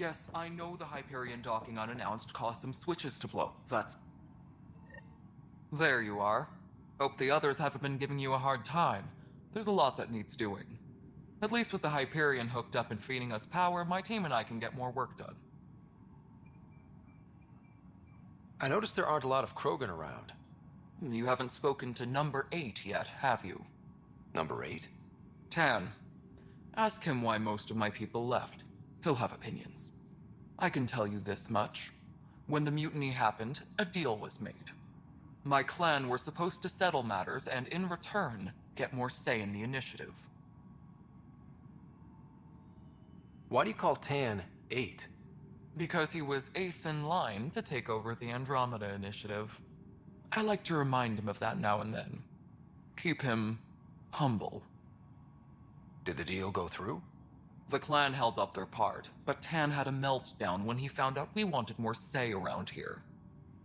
Yes, I know the Hyperion docking unannounced caused some switches to blow. That's... There you are. Hope the others haven't been giving you a hard time. There's a lot that needs doing. At least with the Hyperion hooked up and feeding us power, my team and I can get more work done. I noticed there aren't a lot of Krogan around. You haven't spoken to number 8 yet, have you? Number 8? Tan. Ask him why most of my people left. He'll have opinions. I can tell you this much. When the mutiny happened, a deal was made. My clan were supposed to settle matters and, in return, get more say in the initiative. Why do you call Tan 8? Because he was 8th in line to take over the Andromeda initiative. I like to remind him of that now and then. Keep him humble. Did the deal go through? The clan held up their part, but Tan had a meltdown when he found out we wanted more say around here.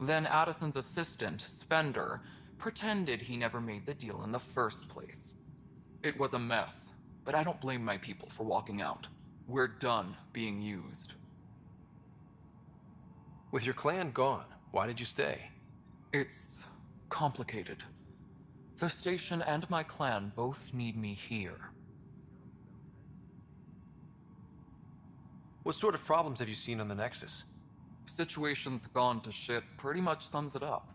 Then Addison's assistant, Spender, pretended he never made the deal in the first place. It was a mess, but I don't blame my people for walking out. We're done being used. With your clan gone, why did you stay? It's complicated. The station and my clan both need me here. What sort of problems have you seen on the Nexus? Situation's gone to shit pretty much sums it up.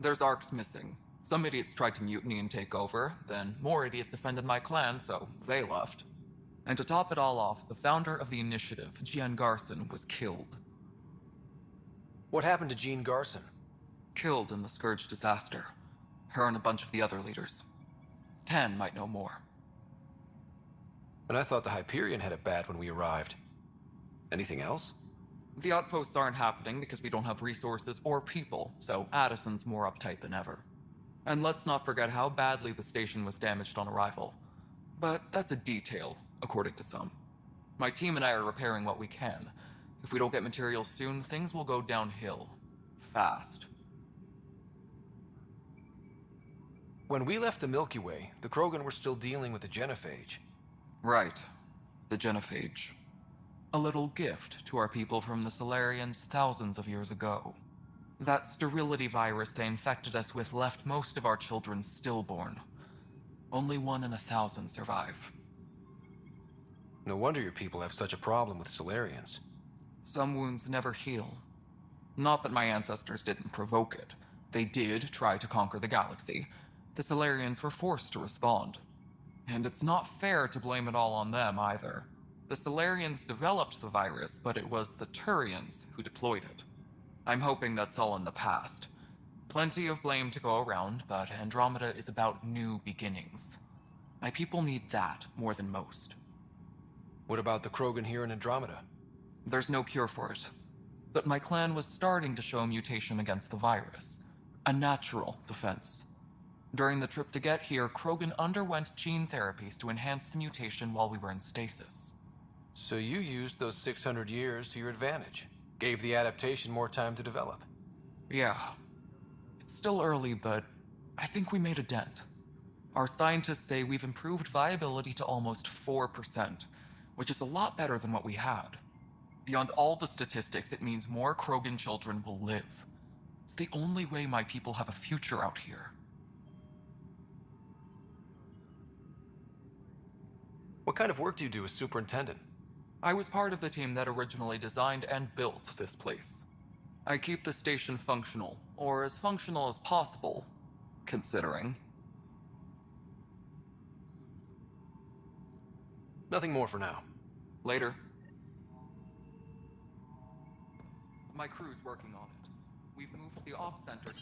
There's arcs missing. Some idiots tried to mutiny and take over, then more idiots offended my clan, so they left. And to top it all off, the founder of the initiative, Jean Garson, was killed. What happened to Jean Garson? Killed in the Scourge disaster. Her and a bunch of the other leaders. Tan might know more. And I thought the Hyperion had it bad when we arrived. Anything else? The outposts aren't happening because we don't have resources or people, so Addison's more uptight than ever. And let's not forget how badly the station was damaged on arrival. But that's a detail, according to some. My team and I are repairing what we can. If we don't get materials soon, things will go downhill. Fast. When we left the Milky Way, the Krogan were still dealing with the genophage. Right. The genophage. A little gift to our people from the Solarians thousands of years ago. That sterility virus they infected us with left most of our children stillborn. Only 1 in 1,000 survive. No wonder your people have such a problem with Solarians. Some wounds never heal. Not that my ancestors didn't provoke it. They did try to conquer the galaxy. The Solarians were forced to respond. And it's not fair to blame it all on them either. The Solarians developed the virus, but it was the Turians who deployed it. I'm hoping that's all in the past. Plenty of blame to go around, but Andromeda is about new beginnings. My people need that more than most. What about the Krogan here in Andromeda? There's no cure for it. But my clan was starting to show a mutation against the virus. A natural defense. During the trip to get here, Krogan underwent gene therapies to enhance the mutation while we were in stasis. So you used those 600 years to your advantage. Gave the adaptation more time to develop. Yeah. It's still early, but I think we made a dent. Our scientists say we've improved viability to almost 4%, which is a lot better than what we had. Beyond all the statistics, it means more Krogan children will live. It's the only way my people have a future out here. What kind of work do you do as superintendent? I was part of the team that originally designed and built this place. I keep the station functional, or as functional as possible, considering. Nothing more for now. Later. My crew's working on it. We've moved the ops center to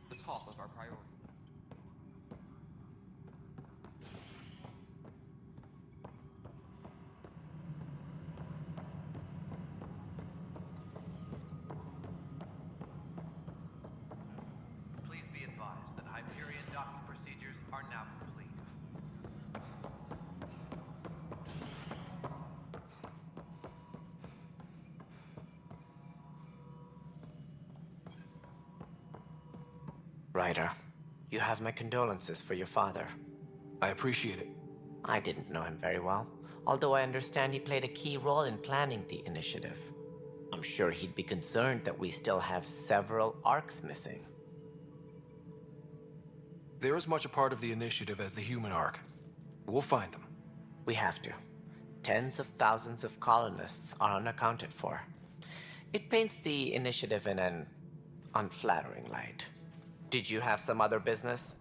the top of our priority list. Please be advised that Hyperion docking procedures are now complete. Ryder, you have my condolences for your father. I appreciate it. I didn't know him very well, although I understand he played a key role in planning the initiative. I'm sure he'd be concerned that we still have several arcs missing. They're as much a part of the initiative as the human ark. We'll find them. We have to. Tens of thousands of colonists are unaccounted for. It paints the initiative in an unflattering light. Did you have some other business?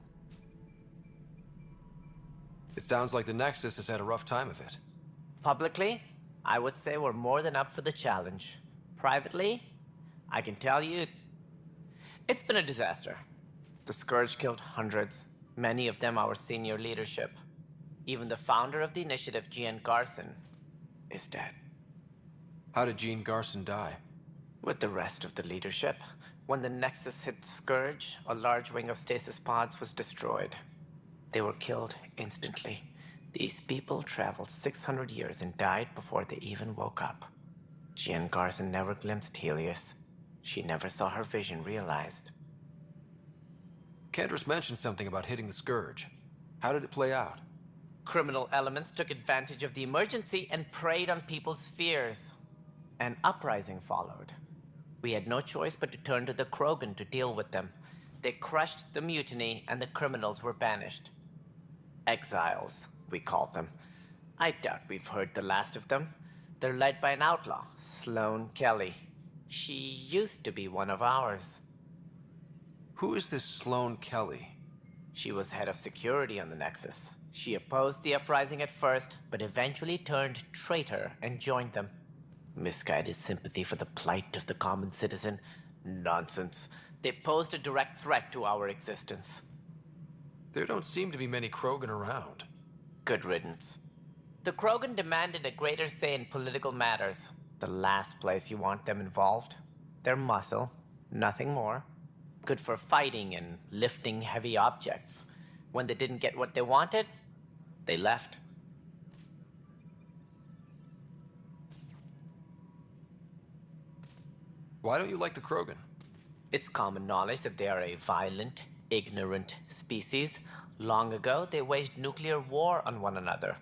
It sounds like the Nexus has had a rough time of it. Publicly, I would say we're more than up for the challenge. Privately, I can tell you, it's been a disaster. The Scourge killed hundreds, many of them our senior leadership. Even the founder of the initiative, Gian Garson, is dead. How did Jean Garson die? With the rest of the leadership, when the Nexus hit the Scourge, a large wing of stasis pods was destroyed. They were killed instantly. These people traveled 600 years and died before they even woke up. Jean Garson never glimpsed Helios. She never saw her vision realized. Candra's mentioned something about hitting the Scourge. How did it play out? Criminal elements took advantage of the emergency and preyed on people's fears. An uprising followed. We had no choice but to turn to the Krogan to deal with them. They crushed the mutiny and the criminals were banished. Exiles, we call them. I doubt we've heard the last of them. They're led by an outlaw, Sloane Kelly. She used to be one of ours. Who is this Sloane Kelly? She was head of security on the Nexus. She opposed the uprising at first, but eventually turned traitor and joined them. Misguided sympathy for the plight of the common citizen? Nonsense. They posed a direct threat to our existence. There don't seem to be many Krogan around. Good riddance. The Krogan demanded a greater say in political matters. The last place you want them involved. They're muscle, nothing more. Good for fighting and lifting heavy objects. When they didn't get what they wanted, they left. Why don't you like the Krogan? It's common knowledge that they are a violent, ignorant species. Long ago, they waged nuclear war on one another.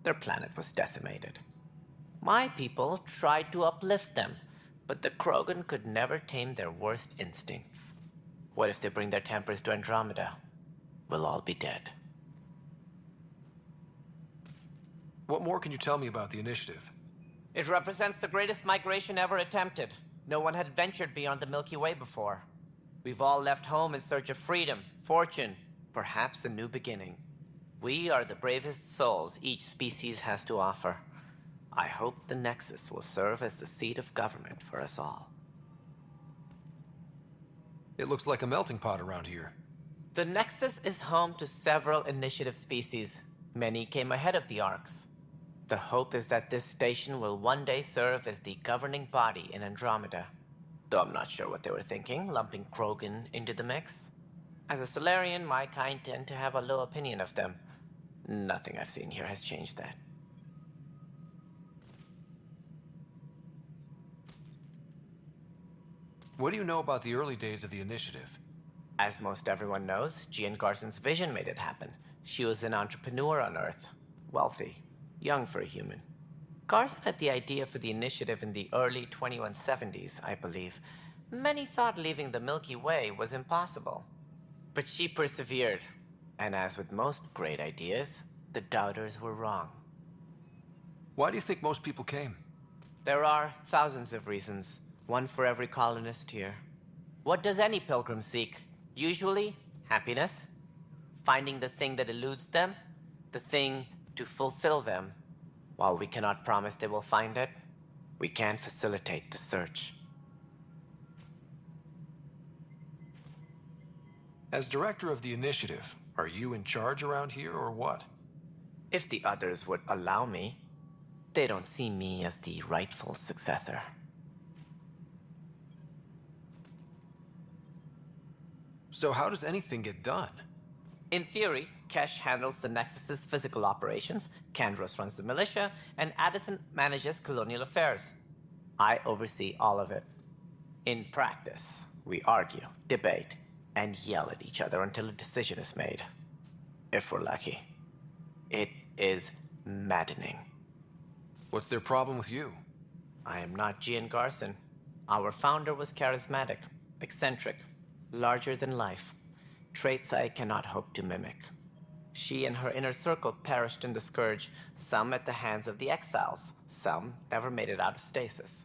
Their planet was decimated. My people tried to uplift them, but the Krogan could never tame their worst instincts. What if they bring their tempers to Andromeda? We'll all be dead. What more can you tell me about the initiative? It represents the greatest migration ever attempted. No one had ventured beyond the Milky Way before. We've all left home in search of freedom, fortune, perhaps a new beginning. We are the bravest souls each species has to offer. I hope the Nexus will serve as the seat of government for us all. It looks like a melting pot around here. The Nexus is home to several initiative species. Many came ahead of the Arcs. The hope is that this station will one day serve as the governing body in Andromeda. Though I'm not sure what they were thinking, lumping Krogan into the mix. As a Solarian, my kind tend to have a low opinion of them. Nothing I've seen here has changed that. What do you know about the early days of the initiative? As most everyone knows, Gian Garson's vision made it happen. She was an entrepreneur on Earth. Wealthy. Young for a human. Garson had the idea for the initiative in the early 2170s, I believe. Many thought leaving the Milky Way was impossible. But she persevered. And as with most great ideas, the doubters were wrong. Why do you think most people came? There are thousands of reasons, one for every colonist here. What does any pilgrim seek? Usually, happiness. Finding the thing that eludes them, the thing to fulfill them. While we cannot promise they will find it, we can facilitate the search. As director of the initiative, are you in charge around here or what? If the others would allow me, they don't see me as the rightful successor. So how does anything get done? In theory, Kesh handles the Nexus's physical operations, Kandros runs the militia, and Addison manages colonial affairs. I oversee all of it. In practice, we argue, debate, and yell at each other until a decision is made. If we're lucky. It is maddening. What's their problem with you? I am not Gian Garson. Our founder was charismatic, eccentric, larger than life. Traits I cannot hope to mimic. She and her inner circle perished in the Scourge, some at the hands of the Exiles, some never made it out of stasis.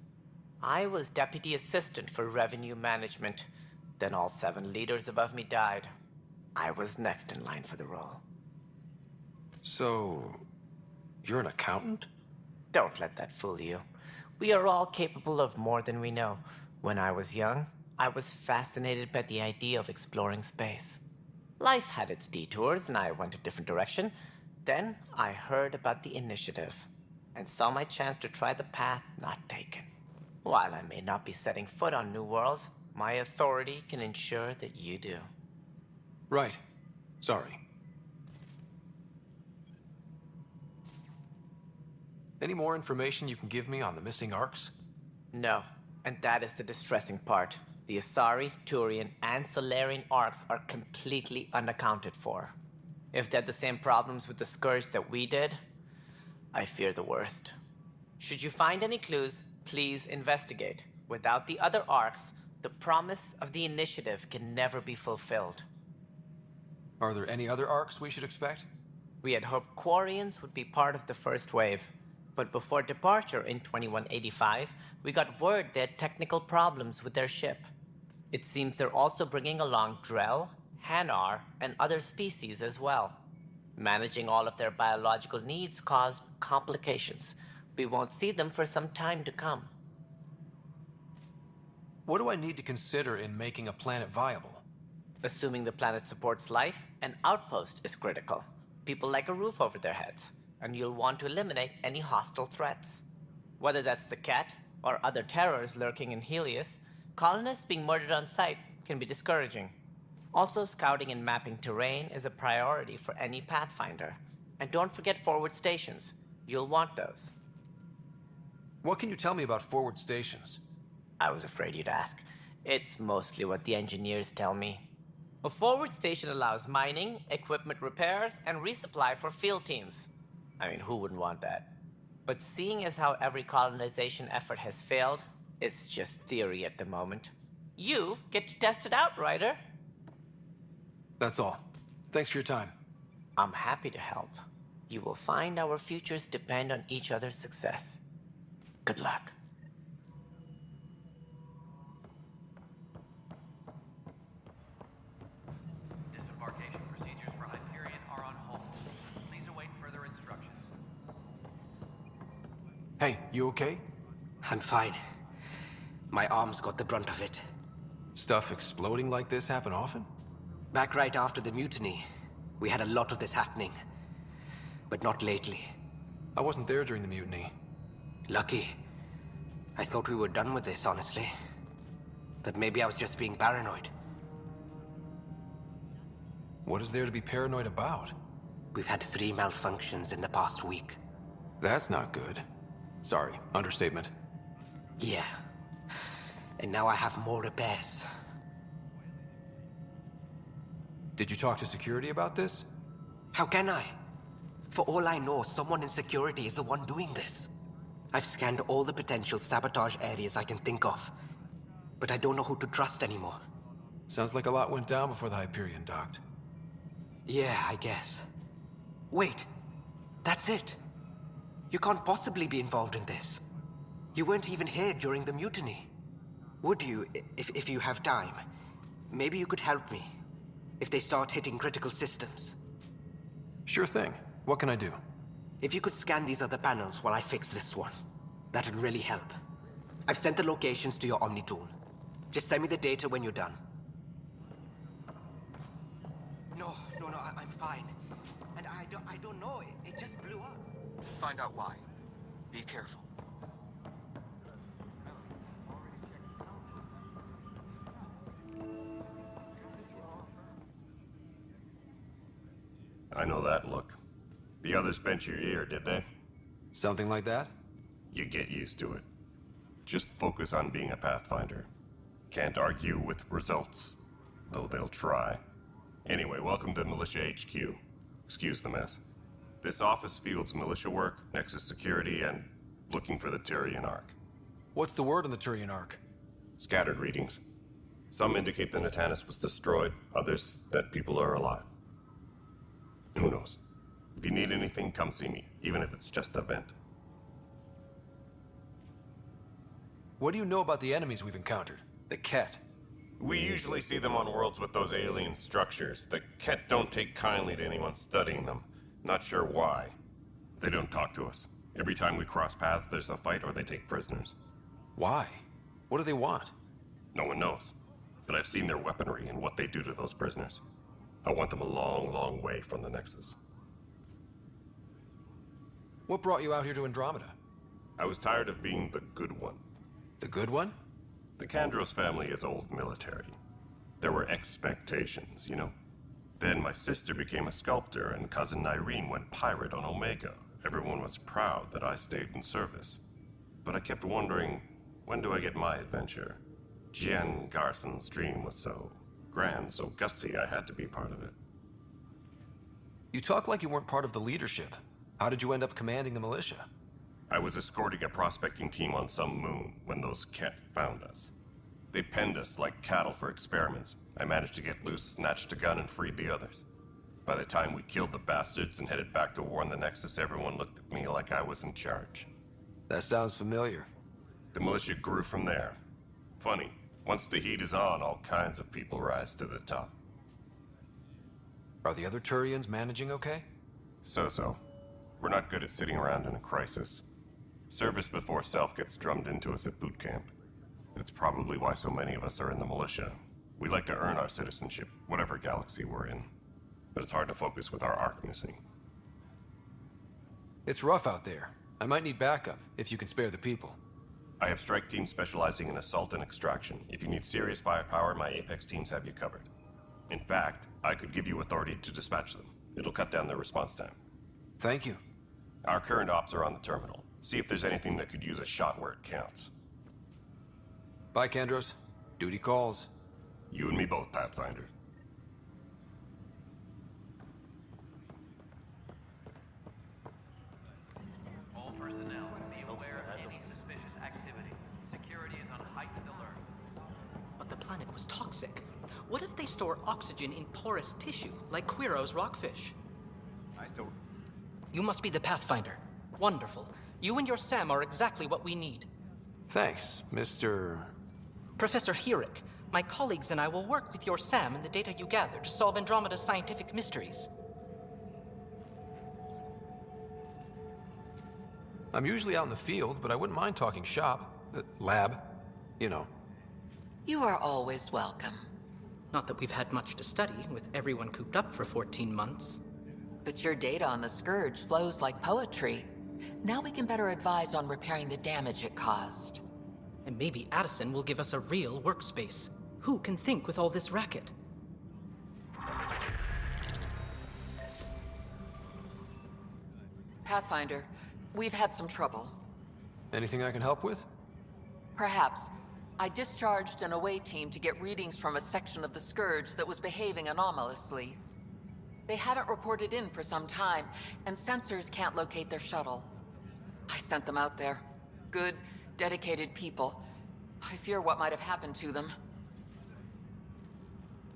I was deputy assistant for revenue management. Then all 7 leaders above me died. I was next in line for the role. So, you're an accountant? Don't let that fool you. We are all capable of more than we know. When I was young, I was fascinated by the idea of exploring space. Life had its detours, and I went a different direction. Then I heard about the initiative, and saw my chance to try the path not taken. While I may not be setting foot on new worlds, my authority can ensure that you do. Right. Sorry. Any more information you can give me on the missing arcs? No, and that is the distressing part. The Asari, Turian, and Solarian arcs are completely unaccounted for. If they had the same problems with the Scourge that we did, I fear the worst. Should you find any clues, please investigate. Without the other arcs, the promise of the initiative can never be fulfilled. Are there any other arcs we should expect? We had hoped Quarians would be part of the first wave, but before departure in 2185, we got word they had technical problems with their ship. It seems they're also bringing along Drell, Hanar, and other species as well. Managing all of their biological needs caused complications. We won't see them for some time to come. What do I need to consider in making a planet viable? Assuming the planet supports life, an outpost is critical. People like a roof over their heads, and you'll want to eliminate any hostile threats. Whether that's the cat or other terrors lurking in Helios, colonists being murdered on sight can be discouraging. Also, scouting and mapping terrain is a priority for any Pathfinder. And don't forget forward stations. You'll want those. What can you tell me about forward stations? I was afraid you'd ask. It's mostly what the engineers tell me. A forward station allows mining, equipment repairs, and resupply for field teams. I mean, who wouldn't want that? But seeing as how every colonization effort has failed, it's just theory at the moment. You get to test it out, Ryder. That's all. Thanks for your time. I'm happy to help. You will find our futures depend on each other's success. Good luck. Disembarkation procedures for Hyperion are on hold. Please await further instructions. Hey, you okay? I'm fine. My arms got the brunt of it. Stuff exploding like this happen often? Back right after the mutiny, we had a lot of this happening. But not lately. I wasn't there during the mutiny. Lucky. I thought we were done with this, honestly. That maybe I was just being paranoid. What is there to be paranoid about? We've had 3 malfunctions in the past week. That's not good. Sorry, understatement. Yeah. And now I have more repairs. Did you talk to security about this? How can I? For all I know, someone in security is the one doing this. I've scanned all the potential sabotage areas I can think of. But I don't know who to trust anymore. Sounds like a lot went down before the Hyperion docked. Yeah, I guess. Wait. That's it. You can't possibly be involved in this. You weren't even here during the mutiny. Would you, if you have time? Maybe you could help me. If they start hitting critical systems. Sure thing. What can I do? If you could scan these other panels while I fix this one, that'd really help. I've sent the locations to your Omni tool. Just send me the data when you're done. No, I'm fine. And I don't know, it just blew up. Find out why. Be careful. I know that look. The others bent your ear, did they? Something like that? You get used to it. Just focus on being a Pathfinder. Can't argue with results, though they'll try. Anyway, welcome to Militia HQ. Excuse the mess. This office fields militia work, Nexus security, and looking for the Turian Ark. What's the word on the Turian Ark? Scattered readings. Some indicate the Natanus was destroyed, others that people are alive. Who knows? If you need anything, come see me, even if it's just a vent. What do you know about the enemies we've encountered? The Ket? We usually see them on worlds with those alien structures. The Ket don't take kindly to anyone studying them. Not sure why. They don't talk to us. Every time we cross paths, there's a fight or they take prisoners. Why? What do they want? No one knows. But I've seen their weaponry and what they do to those prisoners. I want them a long, long way from the Nexus. What brought you out here to Andromeda? I was tired of being the good one. The good one? The Kandros family is old military. There were expectations, you know? Then my sister became a sculptor and cousin Irene went pirate on Omega. Everyone was proud that I stayed in service. But I kept wondering, when do I get my adventure? Jen Garson's dream was so grand, so gutsy, I had to be part of it. You talk like you weren't part of the leadership. How did you end up commanding the militia? I was escorting a prospecting team on some moon when those Ket found us. They penned us like cattle for experiments. I managed to get loose, snatched a gun, and freed the others. By the time we killed the bastards and headed back to war in the Nexus, everyone looked at me like I was in charge. That sounds familiar. The militia grew from there. Funny, once the heat is on, all kinds of people rise to the top. Are the other Turians managing okay? So-so. We're not good at sitting around in a crisis. Service before self gets drummed into us at boot camp. That's probably why so many of us are in the militia. We like to earn our citizenship, whatever galaxy we're in. But it's hard to focus with our arc missing. It's rough out there. I might need backup, if you can spare the people. I have strike teams specializing in assault and extraction. If you need serious firepower, my Apex teams have you covered. In fact, I could give you authority to dispatch them. It'll cut down their response time. Thank you. Our current ops are on the terminal. See if there's anything that could use a shot where it counts. Bye, Kandros. Duty calls. You and me both, Pathfinder. All personnel, be aware of any suspicious activity. Security is on heightened alert. But the planet was toxic. What if they store oxygen in porous tissue, like Quiro's rockfish? You must be the Pathfinder. Wonderful. You and your Sam are exactly what we need. Thanks, Mr. Professor Herrick, my colleagues and I will work with your Sam and the data you gather to solve Andromeda's scientific mysteries. I'm usually out in the field, but I wouldn't mind talking shop. Lab. You know. You are always welcome. Not that we've had much to study, with everyone cooped up for 14 months. But your data on the Scourge flows like poetry. Now we can better advise on repairing the damage it caused. And maybe Addison will give us a real workspace. Who can think with all this racket? Pathfinder, we've had some trouble. Anything I can help with? Perhaps. I discharged an away team to get readings from a section of the Scourge that was behaving anomalously. They haven't reported in for some time, and sensors can't locate their shuttle. I sent them out there. Good, dedicated people. I fear what might have happened to them.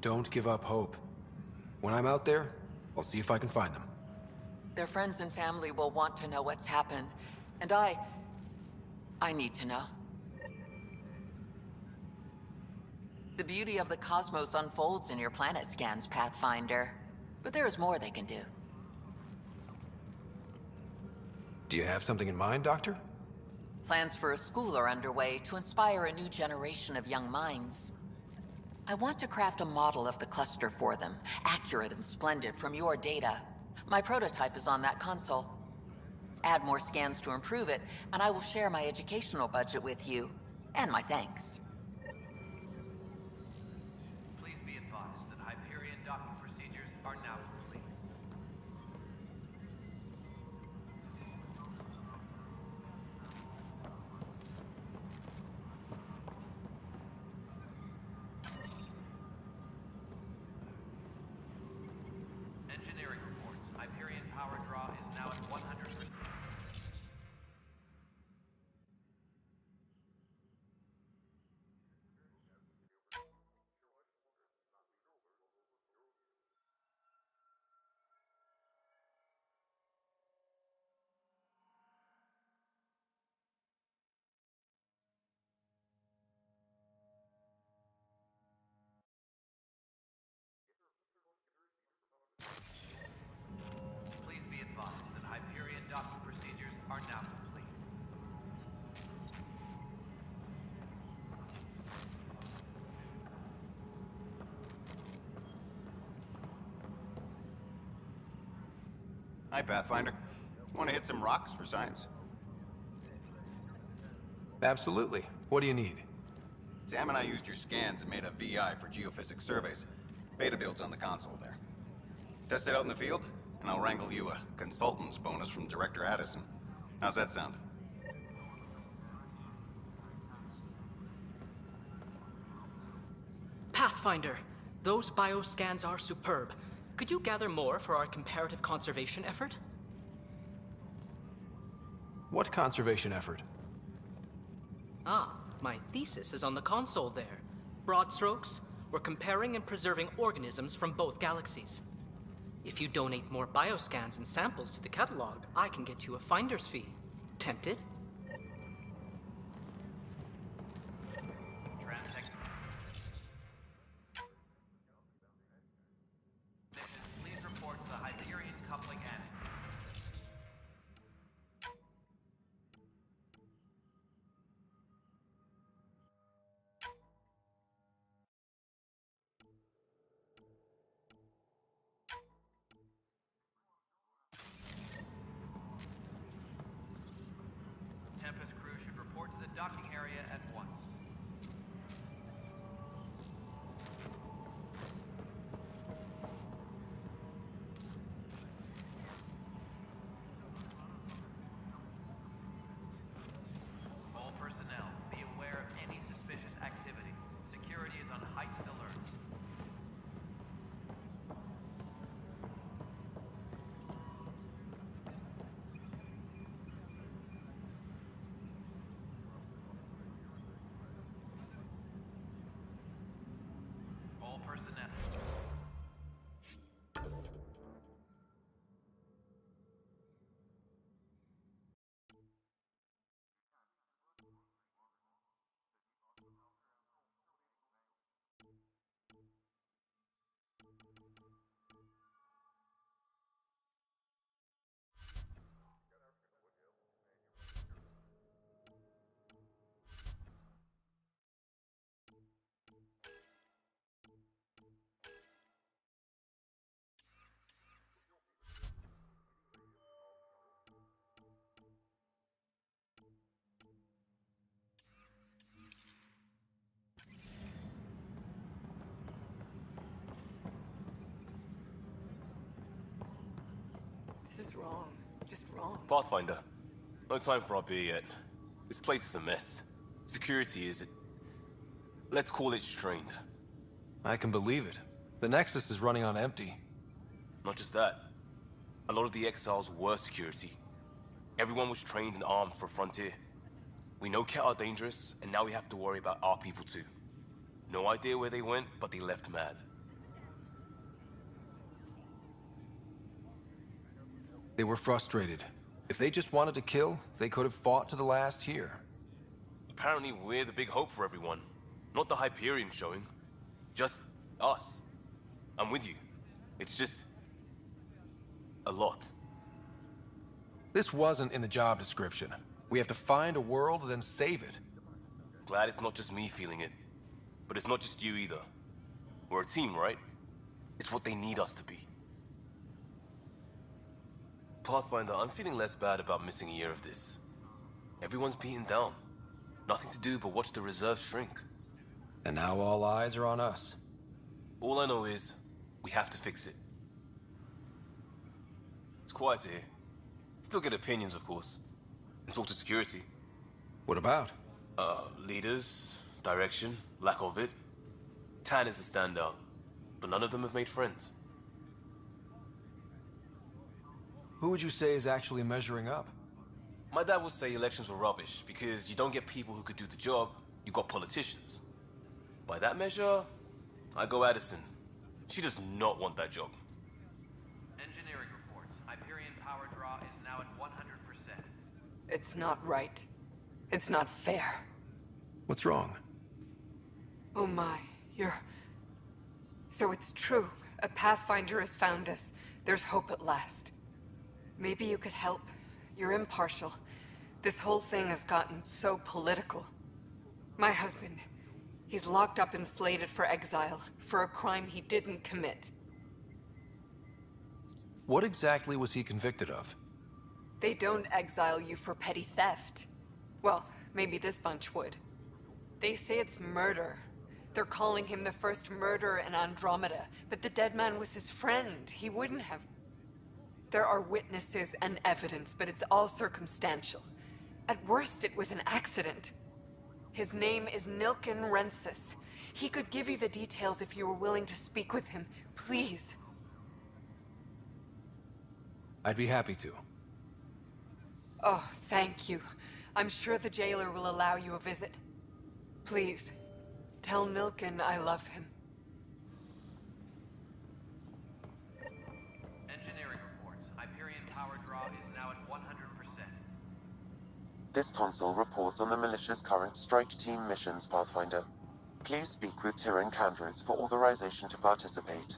Don't give up hope. When I'm out there, I'll see if I can find them. Their friends and family will want to know what's happened, and I need to know. The beauty of the cosmos unfolds in your planet scans, Pathfinder. But there is more they can do. Do you have something in mind, Doctor? Plans for a school are underway to inspire a new generation of young minds. I want to craft a model of the cluster for them, accurate and splendid from your data. My prototype is on that console. Add more scans to improve it, and I will share my educational budget with you, and my thanks. Please be advised that Hyperion docking procedures are now complete. Engineering reports. Hyperion power draw is now Hi, Pathfinder. Want to hit some rocks for science? Absolutely. What do you need? Sam and I used your scans and made a VI for geophysics surveys. Beta builds on the console there. Test it out in the field, and I'll wrangle you a consultant's bonus from Director Addison. How's that sound? Pathfinder, those bioscans are superb. Could you gather more for our comparative conservation effort? What conservation effort? Ah, my thesis is on the console there. Broad strokes, we're comparing and preserving organisms from both galaxies. If you donate more bioscans and samples to the catalog, I can get you a finder's fee. Tempted? Transect. Please report to the Hyperion coupling end. Tempest crew should report to the docking area at once. All personnel, be aware of any suspicious activity. Security is on heightened alert. All personnel. This is wrong. Just wrong. Pathfinder, no time for our beer yet. This place is a mess. Security is... let's call it strained. I can believe it. The Nexus is running on empty. Not just that. A lot of the exiles were security. Everyone was trained and armed for Frontier. We know Ket are dangerous, and now we have to worry about our people too. No idea where they went, but they left mad. They were frustrated. If they just wanted to kill, they could have fought to the last here. Apparently we're the big hope for everyone. Not the Hyperion showing. Just us. I'm with you. It's just... a lot. This wasn't in the job description. We have to find a world, then save it. Glad it's not just me feeling it. But it's not just you either. We're a team, right? It's what they need us to be. Pathfinder, I'm feeling less bad about missing a year of this. Everyone's beaten down. Nothing to do but watch the reserves shrink. And now all eyes are on us. All I know is, we have to fix it. It's quiet here. Still get opinions, of course. And talk to security. What about? Leaders, direction, lack of it. Tan is the standout, but none of them have made friends. Who would you say is actually measuring up? My dad would say elections were rubbish because you don't get people who could do the job, you got politicians. By that measure, I go Addison. She does not want that job. Engineering reports. Hyperion power draw is now at 100%. It's not right. It's not fair. What's wrong? Oh my, you're... So it's true. A Pathfinder has found us. There's hope at last. Maybe you could help. You're impartial. This whole thing has gotten so political. My husband, he's locked up and slated for exile for a crime he didn't commit. What exactly was he convicted of? They don't exile you for petty theft. Well, maybe this bunch would. They say it's murder. They're calling him the first murderer in Andromeda, but the dead man was his friend. He wouldn't have... There are witnesses and evidence, but it's all circumstantial. At worst, it was an accident. His name is Nilken Rensis. He could give you the details if you were willing to speak with him. Please. I'd be happy to. Oh, thank you. I'm sure the jailer will allow you a visit. Please, tell Nilken I love him. Engineering reports. Hyperion power draw is now at 100%. This console reports on the militia's current strike team missions, Pathfinder. Please speak with Tyrion Candros for authorization to participate.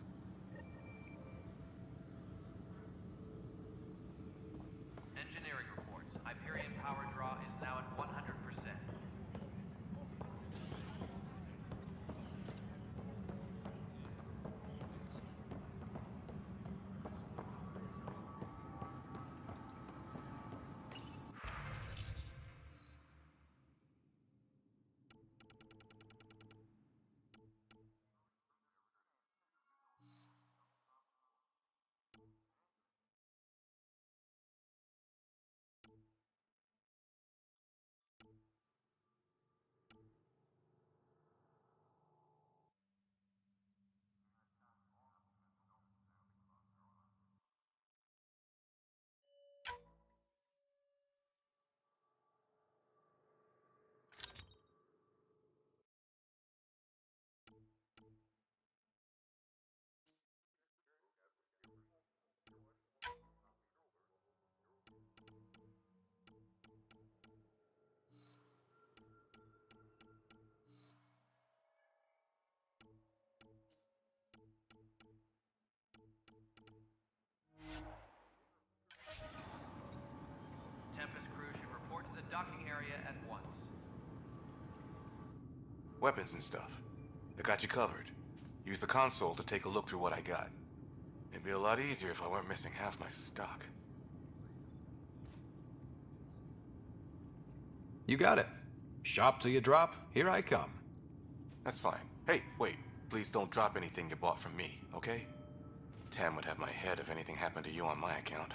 Engineering reports. Hyperion power draw is now at 100%. Tempest crew should report to the docking area at once. Weapons and stuff. I got you covered. Use the console to take a look through what I got. It'd be a lot easier if I weren't missing half my stock. You got it. Shop till you drop, here I come. That's fine. Hey, wait. Please don't drop anything you bought from me, okay? Tam would have my head if anything happened to you on my account.